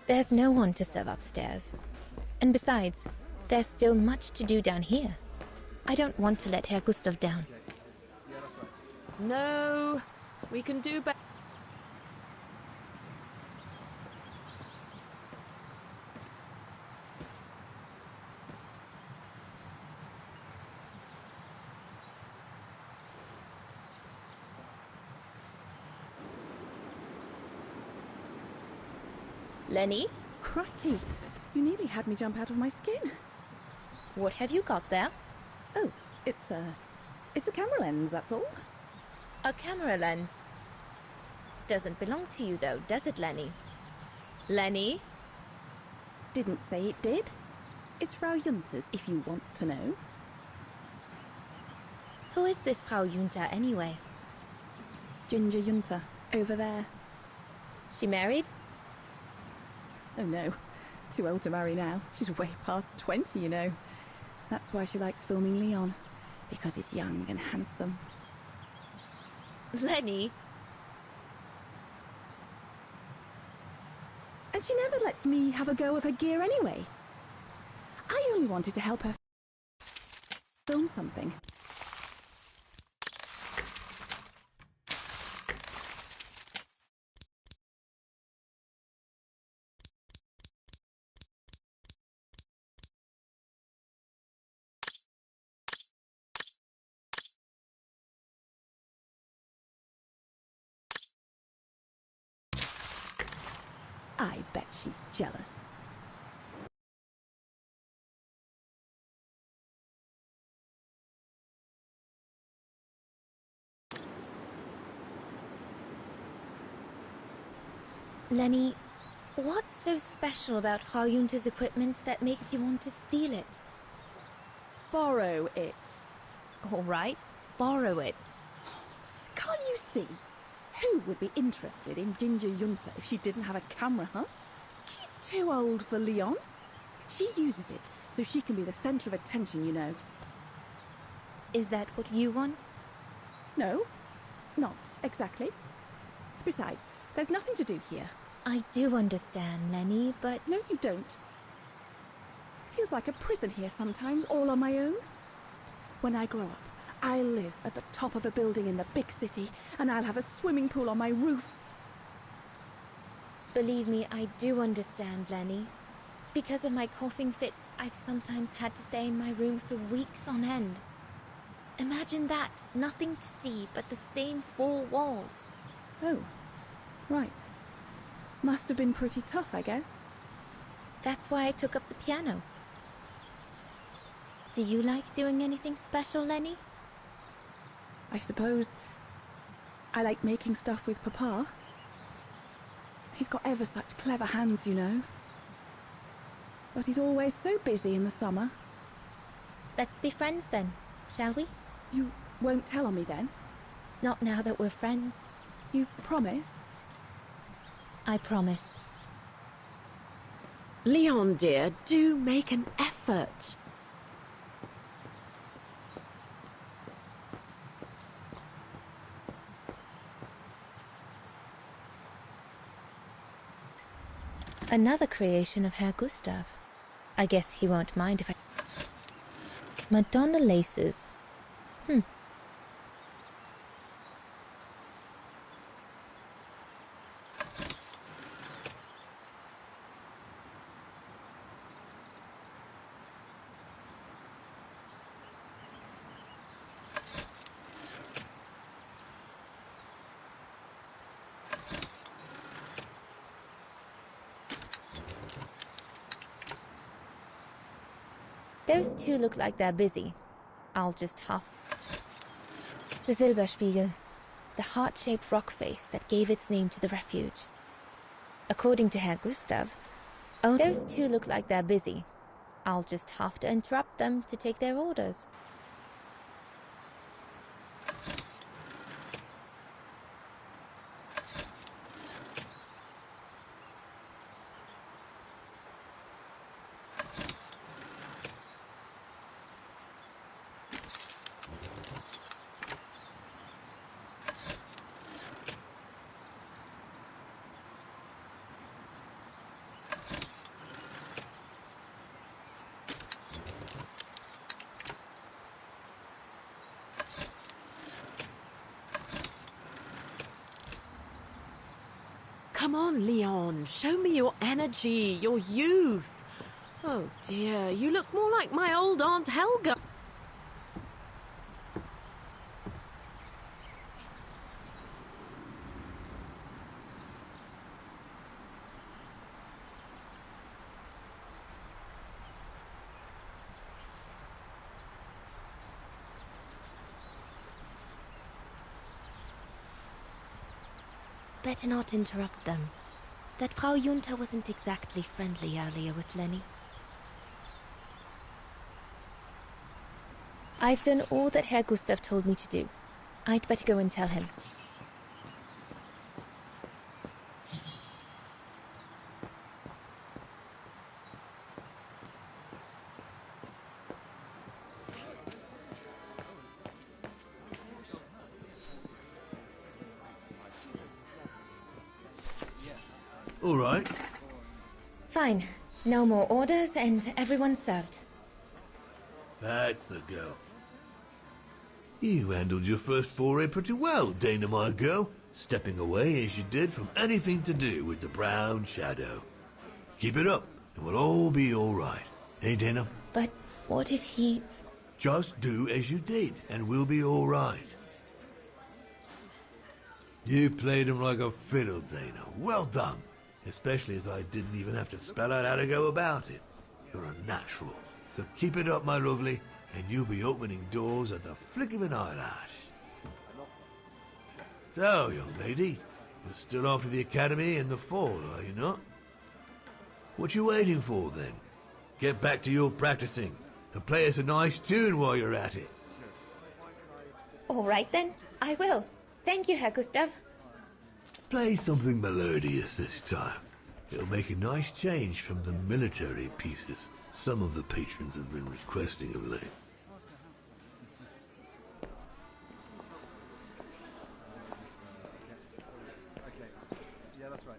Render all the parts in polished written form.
There's no one to serve upstairs. And besides, there's still much to do down here. I don't want to let Herr Gustav down. No, we can do better. Lenny, Crikey, you nearly had me jump out of my skin. what have you got there? Oh, it's a camera lens, that's all. A camera lens. Doesn't belong to you though, does it, Lenny? Lenny? Didn't say it did. It's Frau Junter's, if you want to know. Who is this Frau Junter anyway? Ginger Junter, over there. She married? Oh no, too old to marry now. She's way past 20, you know. That's why she likes filming Leon, because he's young and handsome. Lenny? And she never lets me have a go of her gear anyway. I only wanted to help her film something. I bet she's jealous. Lenny, what's so special about Frau Junter's equipment that makes you want to steal it? Borrow it. All right, borrow it. Can't you see? Who would be interested in Ginger Junter if she didn't have a camera, huh? She's too old for Leon. She uses it so she can be the centre of attention, you know. Is that what you want? No, not exactly. Besides, there's nothing to do here. I do understand, Lenny, but... No, you don't. Feels like a prison here sometimes, all on my own. When I grow up, I'll live at the top of a building in the big city, and I'll have a swimming pool on my roof. Believe me, I do understand, Lenny. Because of my coughing fits, I've sometimes had to stay in my room for weeks on end. Imagine that, nothing to see but the same four walls. Oh, right. Must have been pretty tough, I guess. That's why I took up the piano. Do you like doing anything special, Lenny? I suppose I like making stuff with Papa. He's got ever such clever hands, you know. But he's always so busy in the summer. Let's be friends then, shall we? You won't tell on me then? Not now that we're friends. You promise? I promise. Leon, dear, do make an effort. Another creation of Herr Gustav. I guess he won't mind if I... Madonna laces. Those two look like they're busy. I'll just half... The Silberspiegel. The heart-shaped rock face that gave its name to the refuge. According to Herr Gustav, those two look like they're busy. I'll just have to interrupt them to take their orders. Come on, Leon. Show me your energy, your youth. Oh dear, you look more like my old Aunt Helga. Better not interrupt them. That Frau Junta wasn't exactly friendly earlier with Lenny. I've done all that Herr Gustav told me to do. I'd better go and tell him. All right. Fine. No more orders and everyone's served. That's the go. You handled your first foray pretty well, Dana, my girl, stepping away as you did from anything to do with the Brown Shadow. Keep it up, and we'll all be all right. Hey, Dana? But what if he... Just do as you did, and we'll be all right. You played him like a fiddle, Dana. Well done. Especially as I didn't even have to spell out how to go about it. You're a natural. So keep it up, my lovely, and you'll be opening doors at the flick of an eyelash. So, young lady, you're still off to the academy in the fall, are you not? What you waiting for, then? Get back to your practicing, and play us a nice tune while you're at it. All right then, I will. Thank you, Herr Gustav. Play something melodious this time. It'll make a nice change from the military pieces some of the patrons have been requesting of late. Yeah, that's right.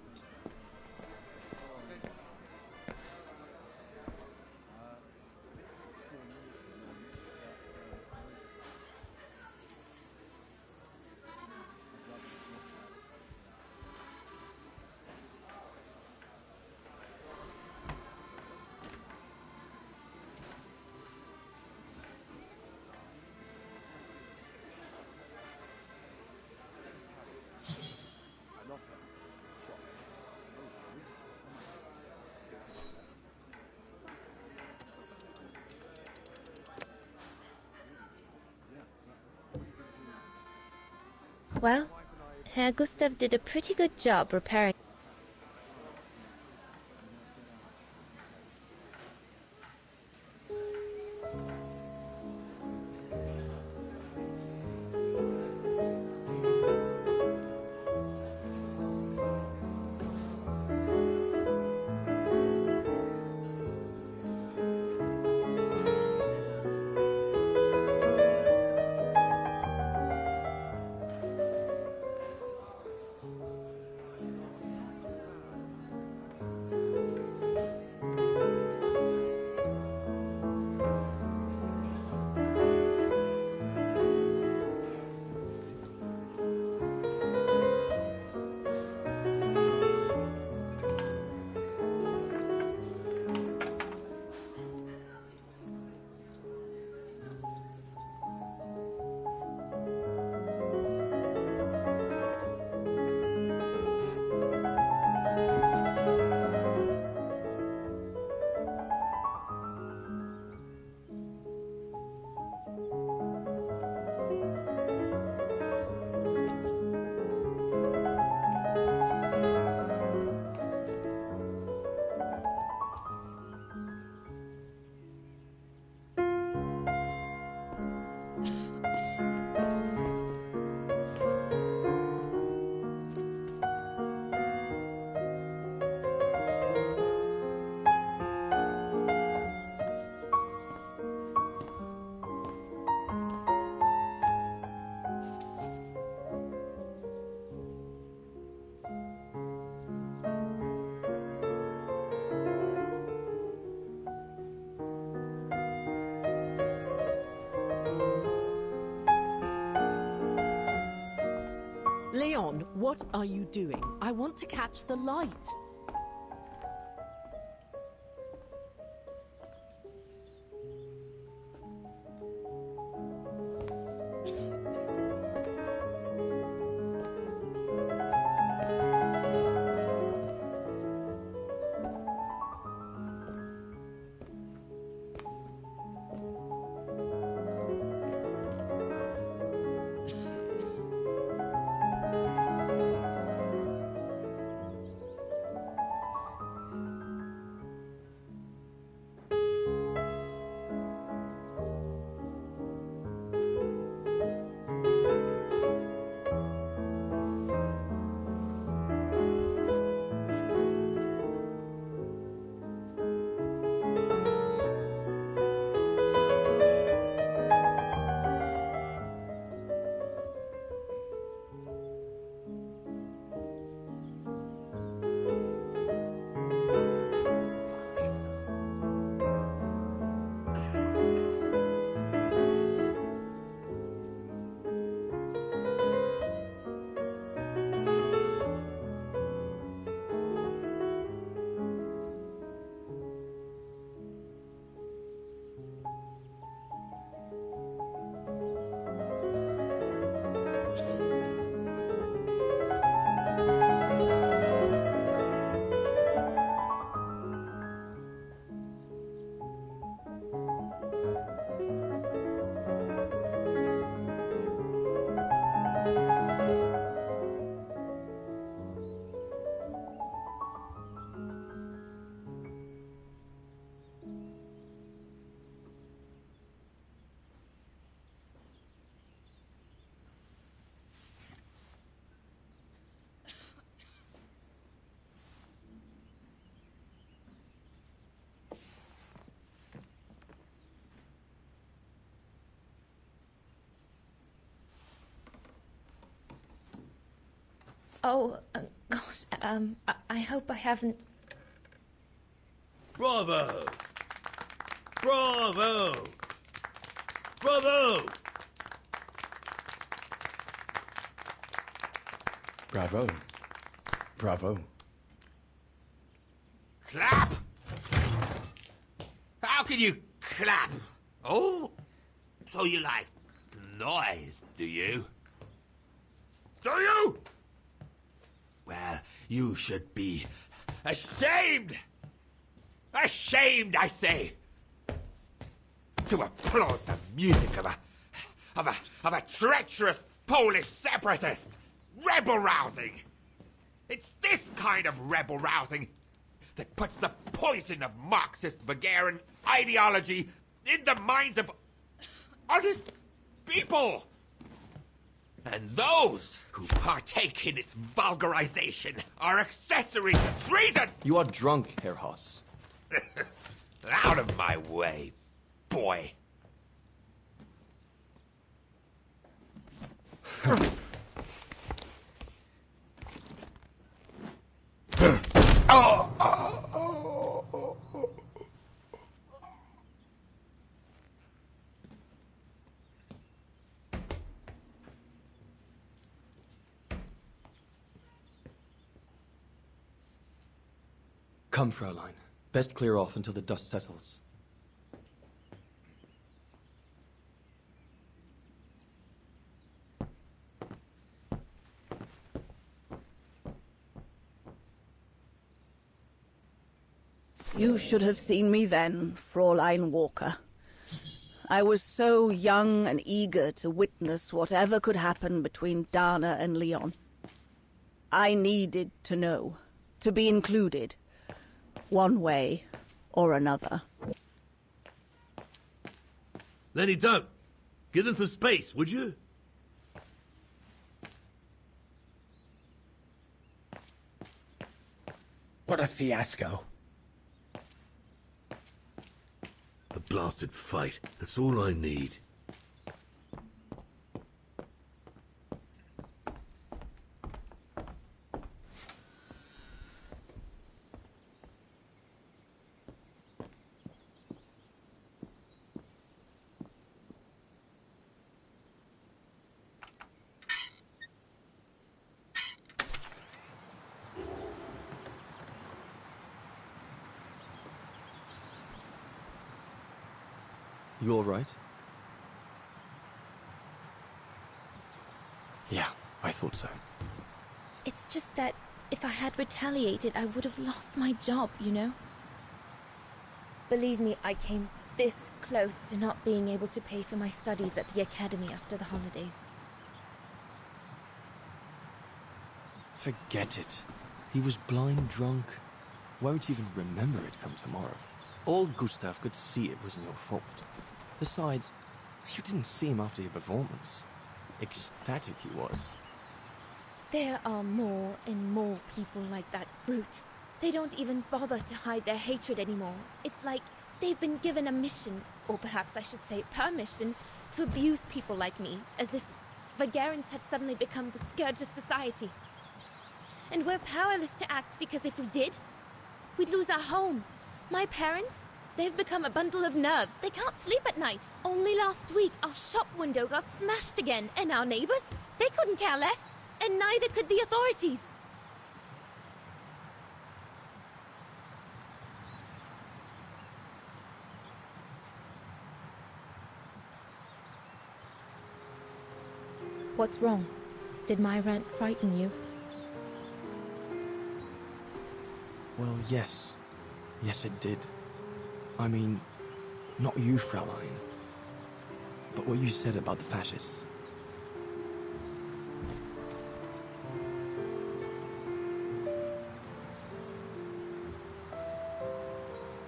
Well, Herr Gustav did a pretty good job repairing. Leon, what are you doing? I want to catch the light. Oh, gosh, I hope I haven't... Bravo! Bravo! Bravo! Bravo. Bravo. Clap? How can you clap? Oh, so you like the noise, do you? Do you? Well, you should be ashamed! Ashamed, I say! To applaud the music of a treacherous Polish separatist! Rebel rousing! It's this kind of rebel rousing that puts the poison of Marxist Bulgarian ideology in the minds of honest people! And those who partake in its vulgarization are accessory to treason! You are drunk, Herr Haas. Out of my way, boy. Come, Fraulein. Best clear off until the dust settles. You should have seen me then, Fraulein Walker. I was so young and eager to witness whatever could happen between Dana and Leon. I needed to know, to be included, one way or another. Then you don't. Give them some space, would you? What a fiasco. A blasted fight. That's all I need. You all right? Yeah, I thought so. It's just that if I had retaliated, I would have lost my job, you know? Believe me, I came this close to not being able to pay for my studies at the academy after the holidays. Forget it. He was blind drunk. Won't even remember it come tomorrow. Old Gustav could see it wasn't your fault. Besides, you didn't see him after your performance. Ecstatic he was. There are more and more people like that brute. They don't even bother to hide their hatred anymore. It's like they've been given a mission, or perhaps I should say permission, to abuse people like me, as if Vagarans had suddenly become the scourge of society. And we're powerless to act because if we did, we'd lose our home. My parents, they've become a bundle of nerves. They can't sleep at night. Only last week, our shop window got smashed again, and our neighbors, they couldn't care less, and neither could the authorities. What's wrong? Did my rant frighten you? Well, yes. Yes, it did. I mean, not you, Fraulein. But what you said about the fascists.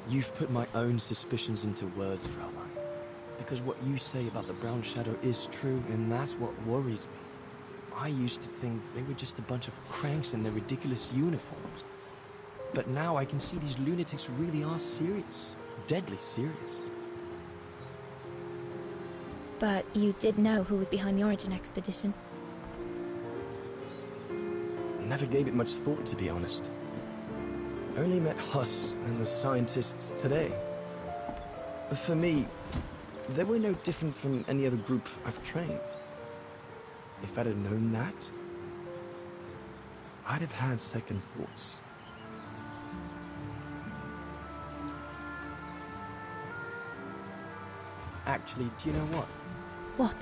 You've put my own suspicions into words, Fraulein. Because what you say about the Brown Shadow is true, and that's what worries me. I used to think they were just a bunch of cranks in their ridiculous uniforms. But now I can see these lunatics really are serious. Deadly serious. But you did know who was behind the Origin expedition. Never gave it much thought, to be honest. Only met Huss and the scientists today. For me, they were no different from any other group I've trained. If I'd have known that, I'd have had second thoughts. Actually, do you know what? What?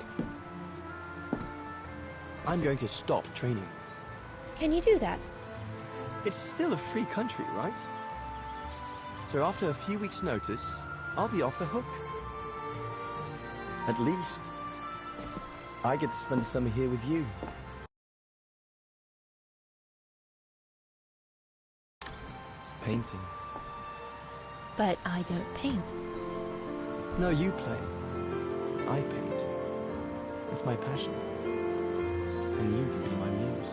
I'm going to stop training. Can you do that? It's still a free country, right? So after a few weeks' notice, I'll be off the hook. At least, I get to spend the summer here with you. Painting. But I don't paint. No, you play. I paint. It's my passion. And you can be my muse.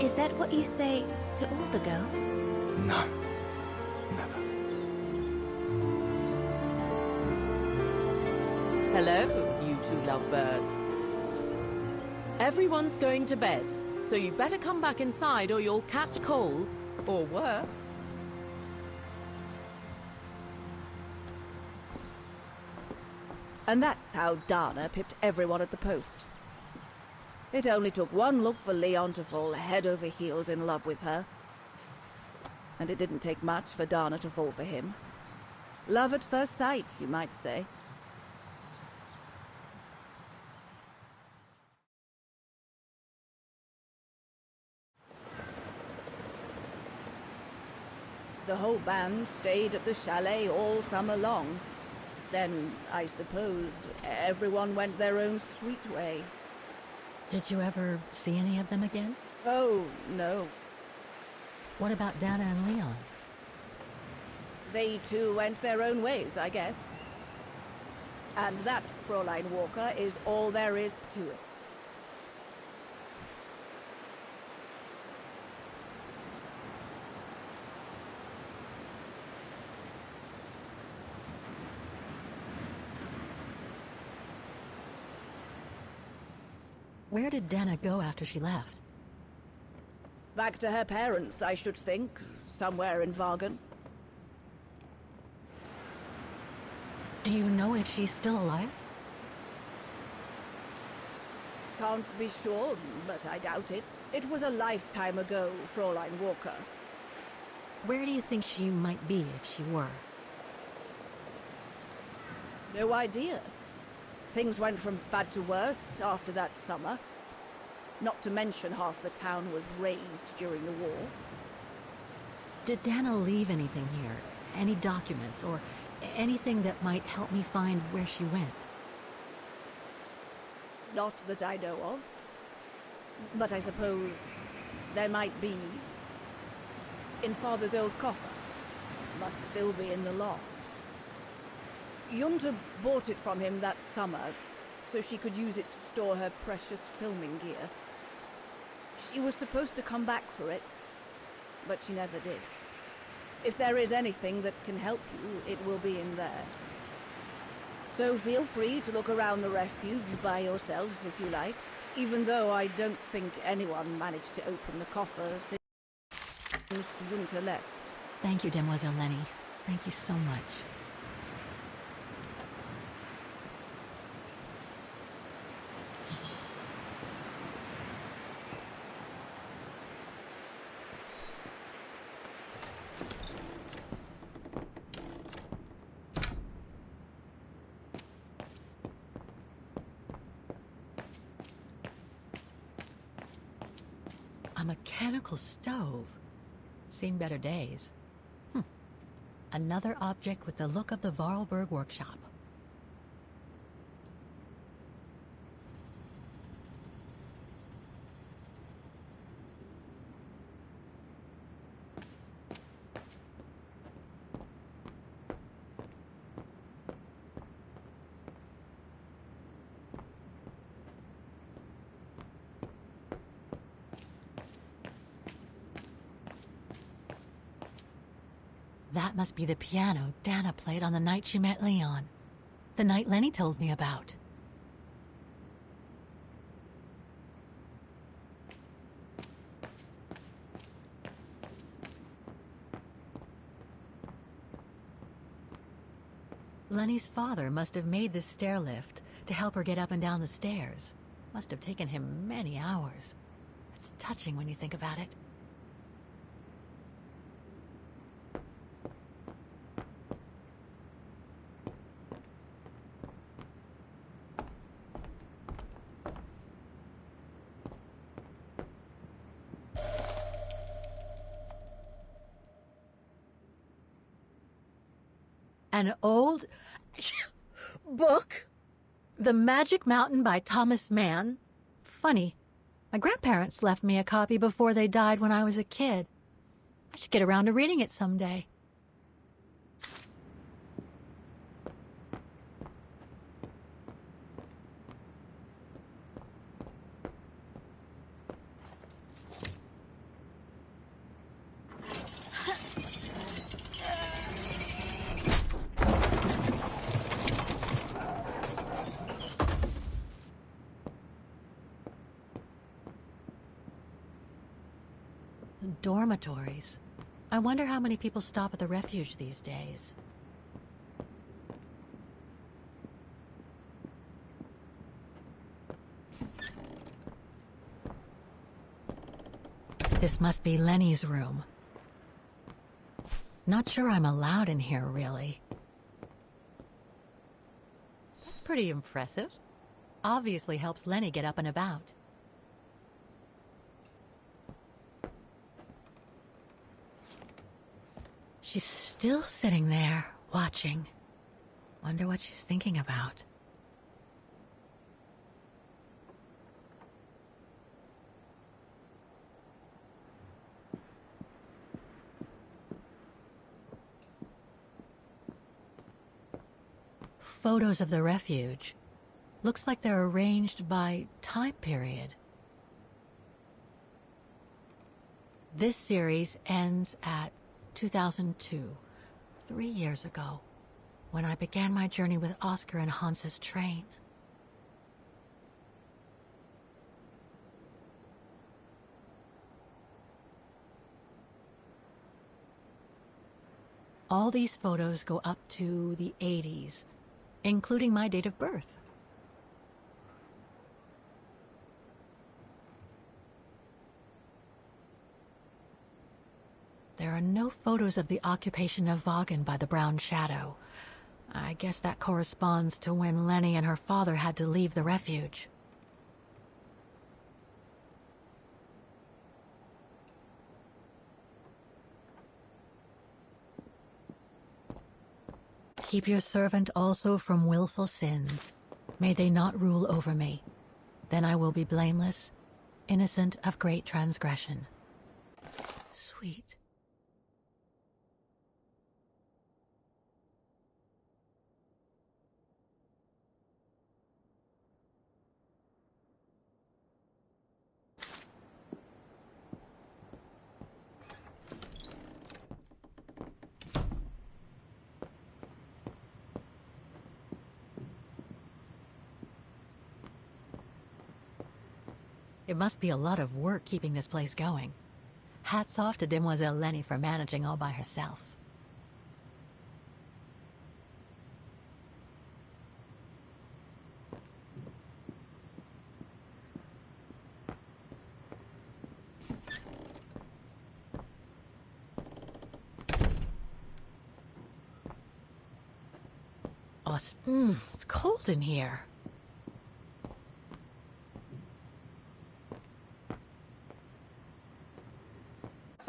Is that what you say to all the girls? No. Never. Hello, you two lovebirds. Everyone's going to bed, so you better come back inside or you'll catch cold, or worse. And that's how Dana pipped everyone at the post. It only took one look for Leon to fall head over heels in love with her. And it didn't take much for Dana to fall for him. Love at first sight, you might say. The whole band stayed at the chalet all summer long. Then, I suppose, everyone went their own sweet way. Did you ever see any of them again? Oh, no. What about Dana and Leon? They too went their own ways, I guess. And that, Fräulein Walker, is all there is to it. Where did Dana go after she left? Back to her parents, I should think. Somewhere in Vagen. Do you know if she's still alive? Can't be sure, but I doubt it. It was a lifetime ago, Fräulein Walker. Where do you think she might be if she were? No idea. Things went from bad to worse after that summer. Not to mention half the town was razed during the war. Did Dana leave anything here? Any documents or anything that might help me find where she went? Not that I know of. But I suppose there might be. In Father's old coffer. Must still be in the loft. Junta bought it from him that summer, so she could use it to store her precious filming gear. She was supposed to come back for it, but she never did. If there is anything that can help you, it will be in there. So feel free to look around the refuge by yourself if you like, even though I don't think anyone managed to open the coffer since Junta left. Thank you, Demoiselle Lenny. Thank you so much. A mechanical stove. Seen better days. Another object with the look of the Vorarlberg workshop. That must be the piano Dana played on the night she met Leon. The night Lenny told me about. Lenny's father must have made this stair lift to help her get up and down the stairs. Must have taken him many hours. It's touching when you think about it. An old book? The Magic Mountain by Thomas Mann? Funny. My grandparents left me a copy before they died when I was a kid. I should get around to reading it someday. Dormitories. I wonder how many people stop at the refuge these days. This must be Lenny's room. Not sure I'm allowed in here, really. That's pretty impressive. Obviously helps Lenny get up and about. She's still sitting there, watching. Wonder what she's thinking about. Photos of the refuge. Looks like they're arranged by time period. This series ends at 2002, 3 years ago, when I began my journey with Oscar and Hans's train. All these photos go up to the 80s, including my date of birth. There are no photos of the occupation of Vaughan by the Brown Shadow. I guess that corresponds to when Lenny and her father had to leave the refuge. Keep your servant also from willful sins. May they not rule over me. Then I will be blameless, innocent of great transgression. Sweet. It must be a lot of work keeping this place going. Hats off to Demoiselle Lenny for managing all by herself. Oh, it's cold in here.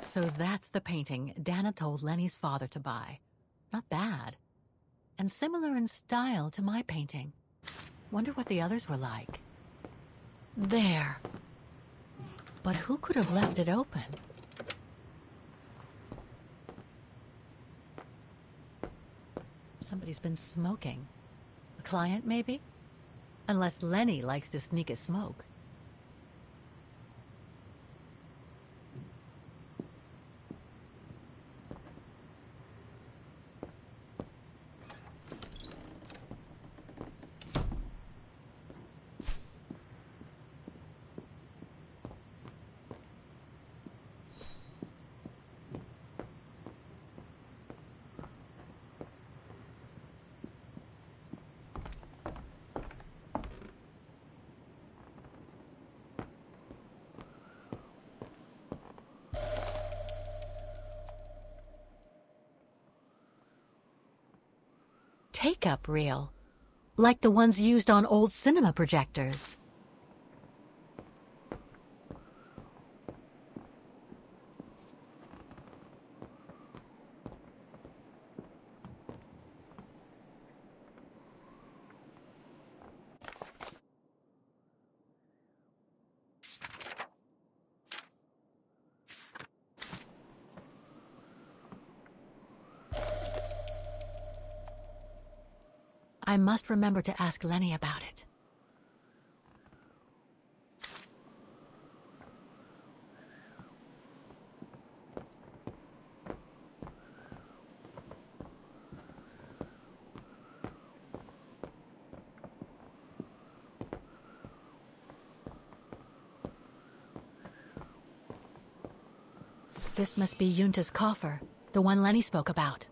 So that's the painting Dana told Lenny's father to buy. Not bad. And similar in style to my painting. Wonder what the others were like. There. But who could have left it open? Somebody's been smoking. A client, maybe? Unless Lenny likes to sneak a smoke. Take-up reel, like the ones used on old cinema projectors. I must remember to ask Lenny about it. This must be Yunta's coffer, the one Lenny spoke about.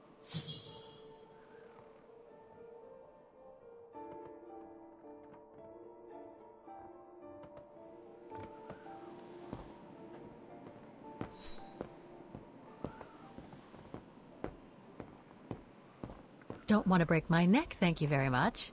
Don't want to break my neck, thank you very much.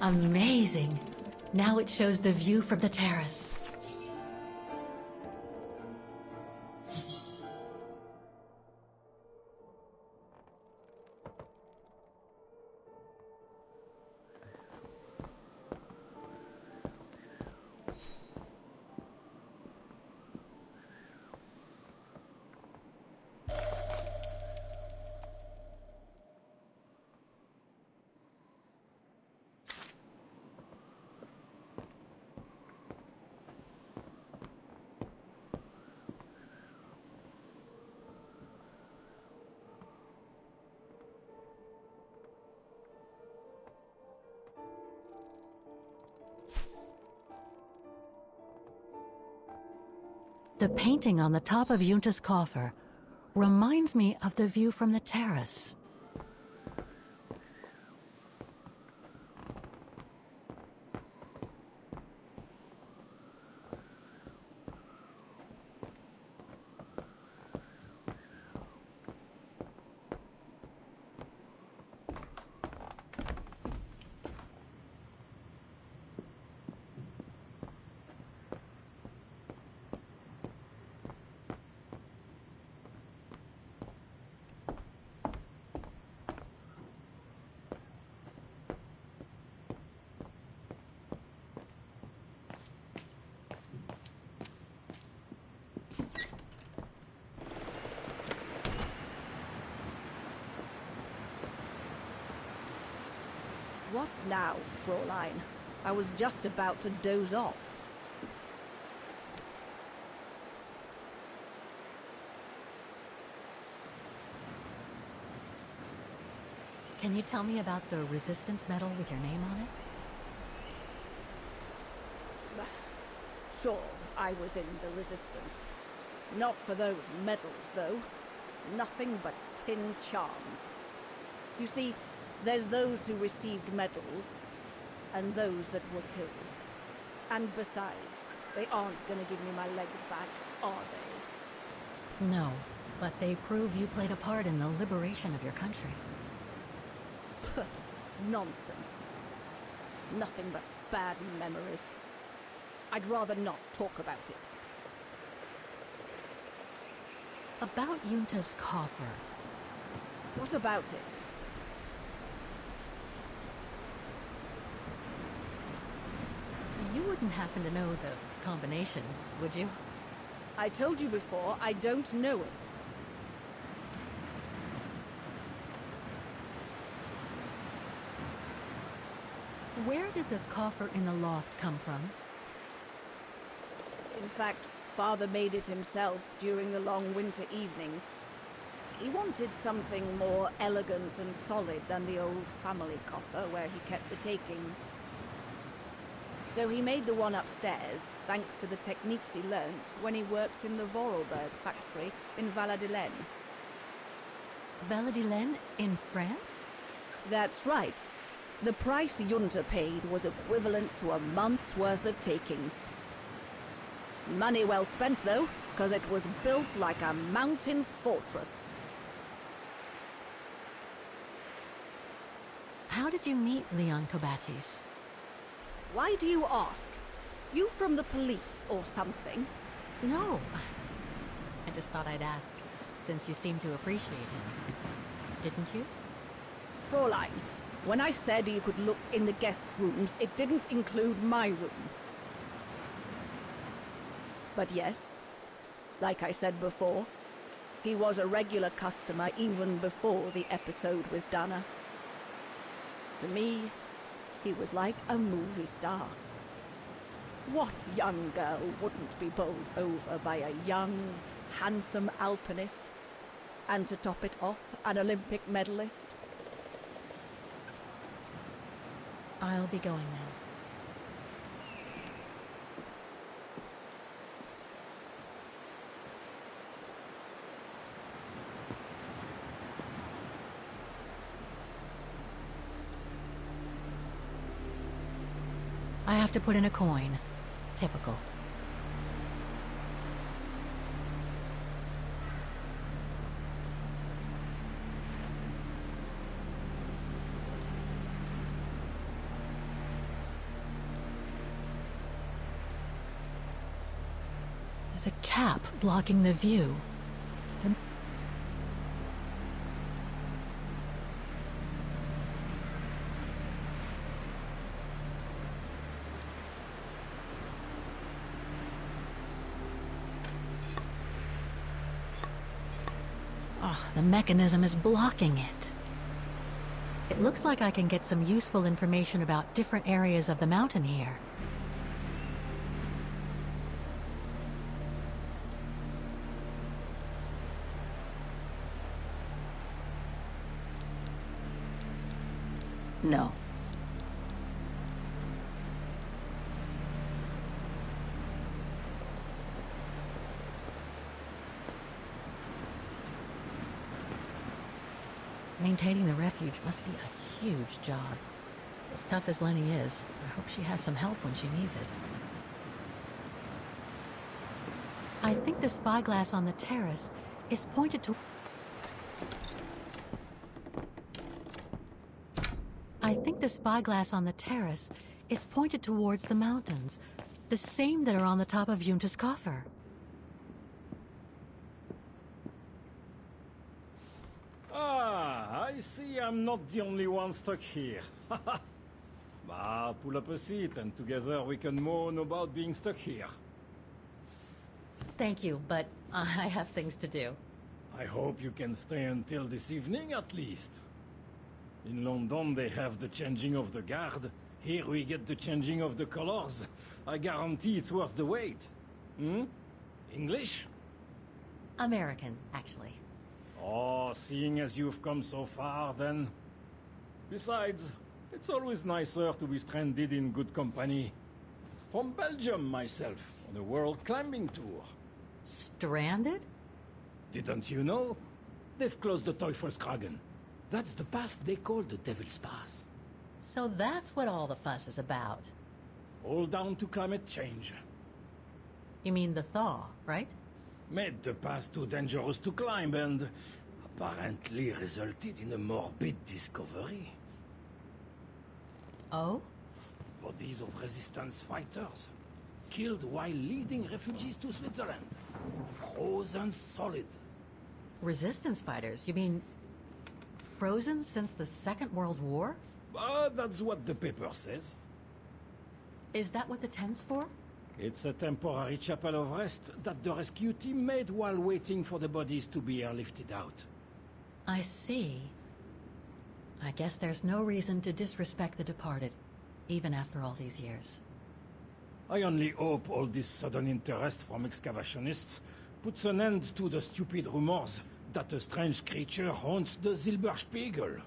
Amazing. Now it shows the view from the terrace. The painting on the top of Yunta's coffer reminds me of the view from the terrace. What now, Fräulein? I was just about to doze off. Can you tell me about the resistance medal with your name on it? Sure, I was in the Resistance. Not for those medals, though. Nothing but tin charms. You see, there's those who received medals, and those that were killed. And besides, they aren't gonna give me my legs back, are they? No, but they prove you played a part in the liberation of your country. Nonsense. Nothing but bad memories. I'd rather not talk about it. About Yunta's coffer. What about it? You wouldn't happen to know the combination, would you? I told you before, I don't know it. Where did the coffer in the loft come from? In fact, Father made it himself during the long winter evenings. He wanted something more elegant and solid than the old family coffer where he kept the takings. So he made the one upstairs, thanks to the techniques he learnt when he worked in the Vorarlberg factory in Valladolid. Valladolid in France? That's right. The price Junta paid was equivalent to a month's worth of takings. Money well spent, though, because it was built like a mountain fortress. How did you meet Leon Kobates? Why do you ask? You from the police or something? No. I just thought I'd ask, since you seem to appreciate him. Didn't you? Fräulein, when I said you could look in the guest rooms, it didn't include my room. But yes, like I said before, he was a regular customer even before the episode with Dana. To me, he was like a movie star. What young girl wouldn't be bowled over by a young, handsome alpinist? And to top it off, an Olympic medalist? I'll be going now. I have to put in a coin. Typical. There's a cap blocking the view. The mechanism is blocking it. It looks like I can get some useful information about different areas of the mountain here. No. Maintaining the refuge must be a huge job. As tough as Lenny is, I hope she has some help when she needs it. I think the spyglass on the terrace is pointed to... I think the spyglass on the terrace is pointed towards the mountains, the same that are on the top of Yunta's coffer. I see I'm not the only one stuck here. Bah, pull up a seat and together we can moan about being stuck here. Thank you, but I have things to do. I hope you can stay until this evening at least. In London they have the changing of the guard. Here we get the changing of the colors. I guarantee it's worth the wait. English? American, actually. Oh, seeing as you've come so far, then. Besides, it's always nicer to be stranded in good company. From Belgium, myself, on a world climbing tour. Stranded? Didn't you know? They've closed the Teufelskragen. That's the path they call the Devil's Pass. So that's what all the fuss is about. All down to climate change. You mean the thaw, right? Made the pass too dangerous to climb and apparently resulted in a morbid discovery. Oh? Bodies of resistance fighters, killed while leading refugees to Switzerland. Frozen solid. Resistance fighters? You mean frozen since the Second World War? That's what the paper says. Is that what the tent's for? It's a temporary chapel of rest that the rescue team made while waiting for the bodies to be airlifted out. I see. I guess there's no reason to disrespect the departed, even after all these years. I only hope all this sudden interest from excavationists puts an end to the stupid rumors that a strange creature haunts the Silberspiegel.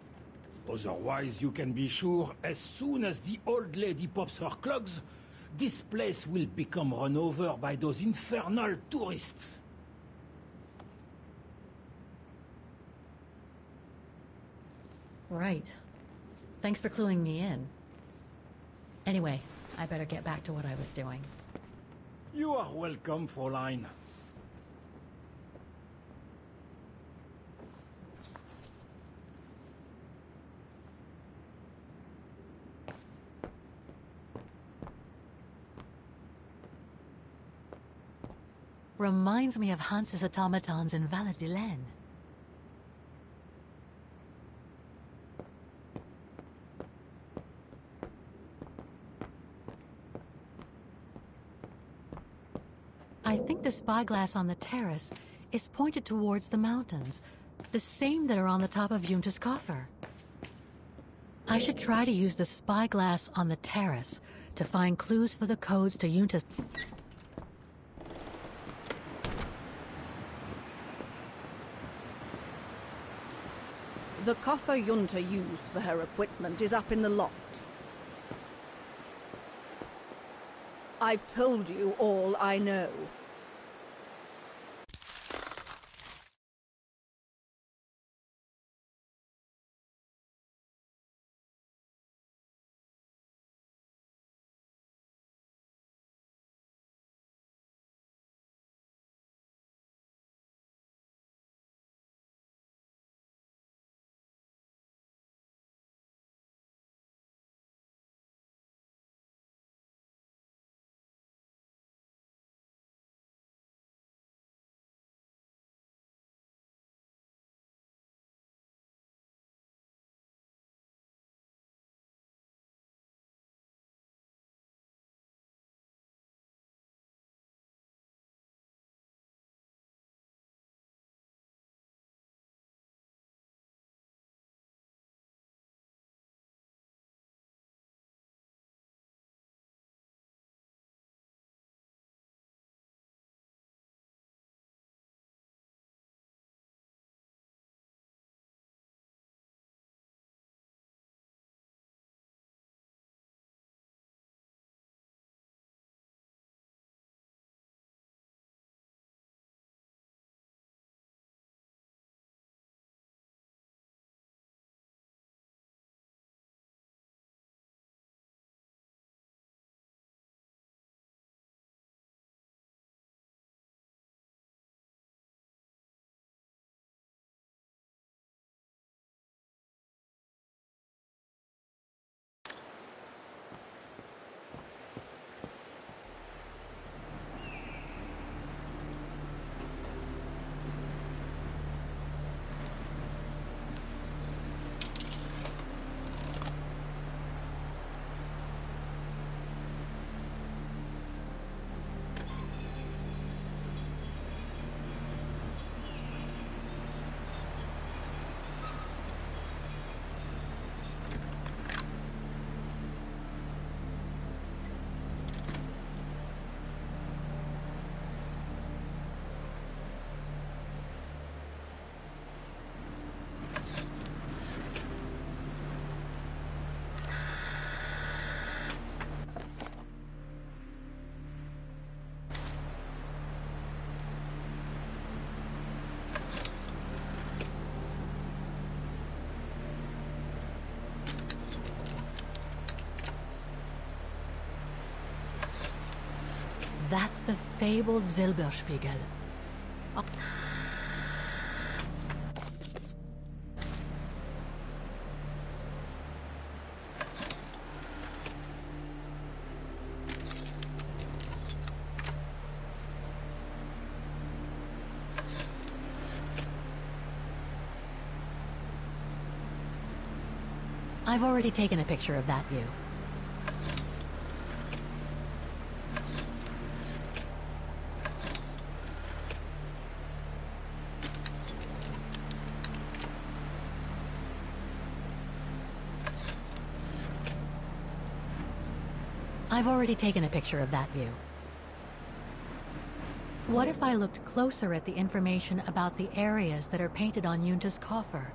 Otherwise, you can be sure as soon as the old lady pops her clogs, this place will become run over by those infernal tourists. Right. Thanks for cluing me in. Anyway, I better get back to what I was doing. You are welcome, Fräulein. Reminds me of Hans's automatons in Valladolid. I think the spyglass on the terrace is pointed towards the mountains, the same that are on the top of Yunta's coffer. I should try to use the spyglass on the terrace to find clues for the codes to Yunta's... The coffer Yunta used for her equipment is up in the loft. I've told you all I know. That's the fabled Silberspiegel. I've already taken a picture of that view. I've already taken a picture of that view. What if I looked closer at the information about the areas that are painted on Yunta's coffer?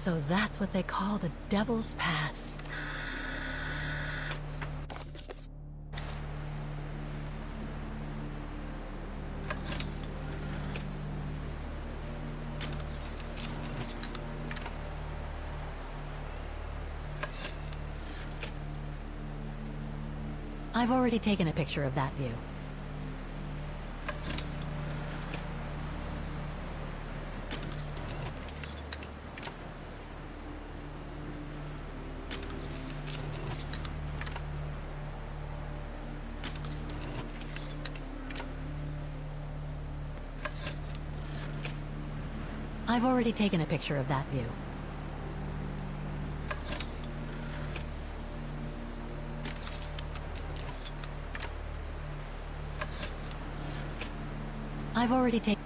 So that's what they call the Devil's Pass. I've already taken a picture of that view. I've already taken a picture of that view. I've already taken...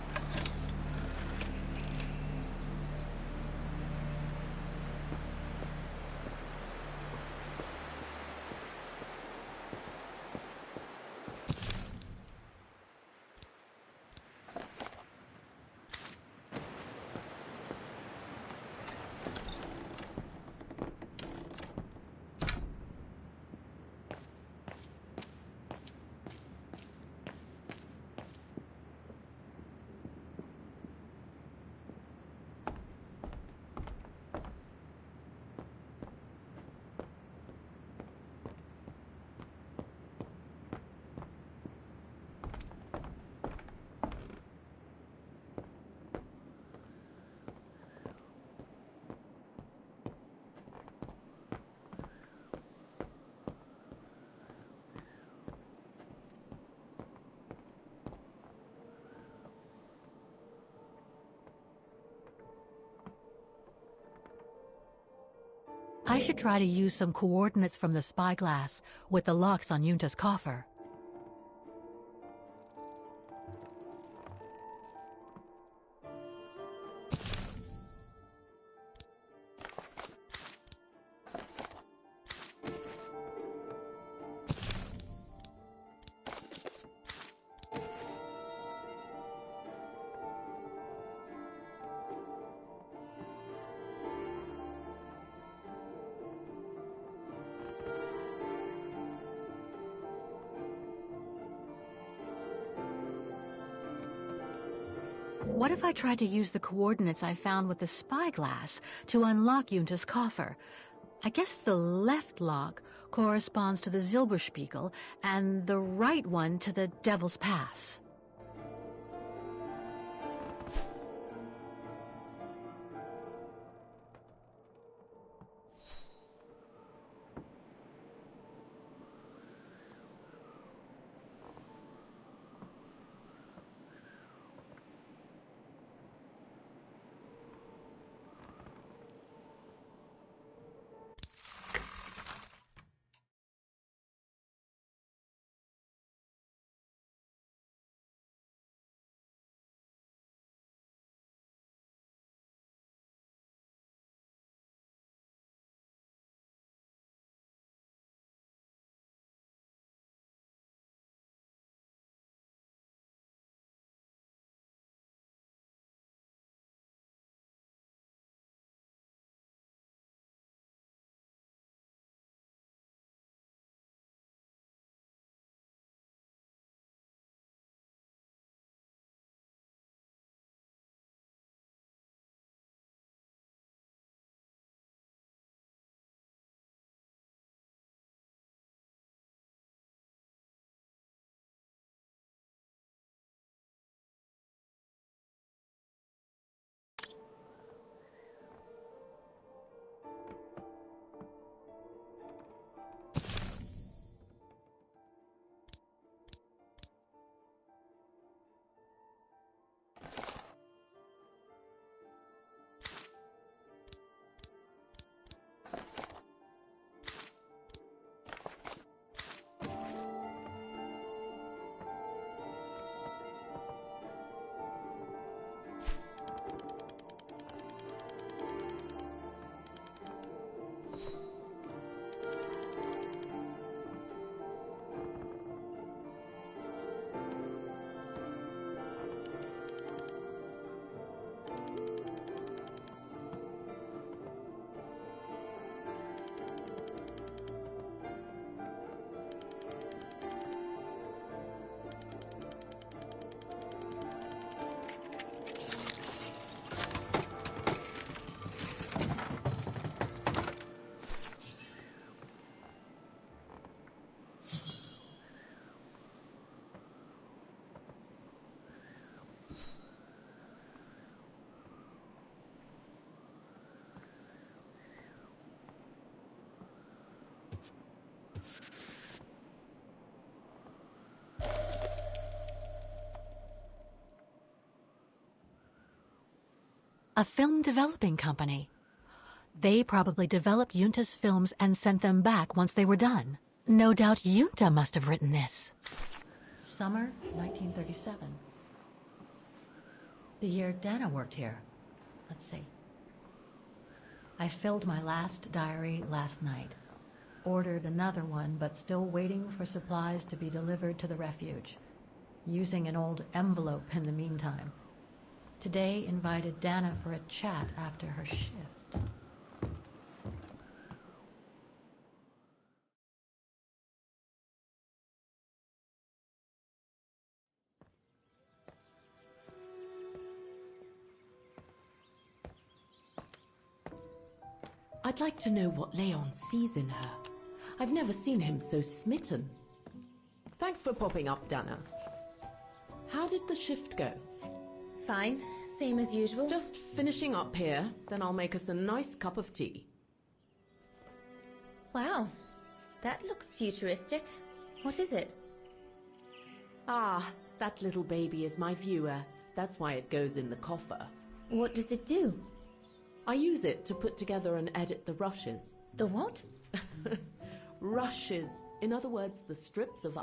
I should try to use some coordinates from the spyglass with the locks on Yunta's coffer. What if I tried to use the coordinates I found with the spyglass to unlock Yunta's coffer? I guess the left lock corresponds to the Silberspiegel and the right one to the Devil's Pass. A film developing company. They probably developed Junta's films and sent them back once they were done. No doubt Junta must have written this. Summer 1937. The year Dana worked here. Let's see. I filled my last diary last night. Ordered another one, but still waiting for supplies to be delivered to the refuge. Using an old envelope in the meantime. Today invited Dana for a chat after her shift. I'd like to know what Leon sees in her. I've never seen him so smitten. Thanks for popping up, Dana. How did the shift go? Fine, same as usual. Just finishing up here, then I'll make us a nice cup of tea. Wow, that looks futuristic. What is it? Ah, that little baby is my viewer. That's why it goes in the coffer. What does it do? I use it to put together and edit the rushes. The what? Rushes. In other words, the strips of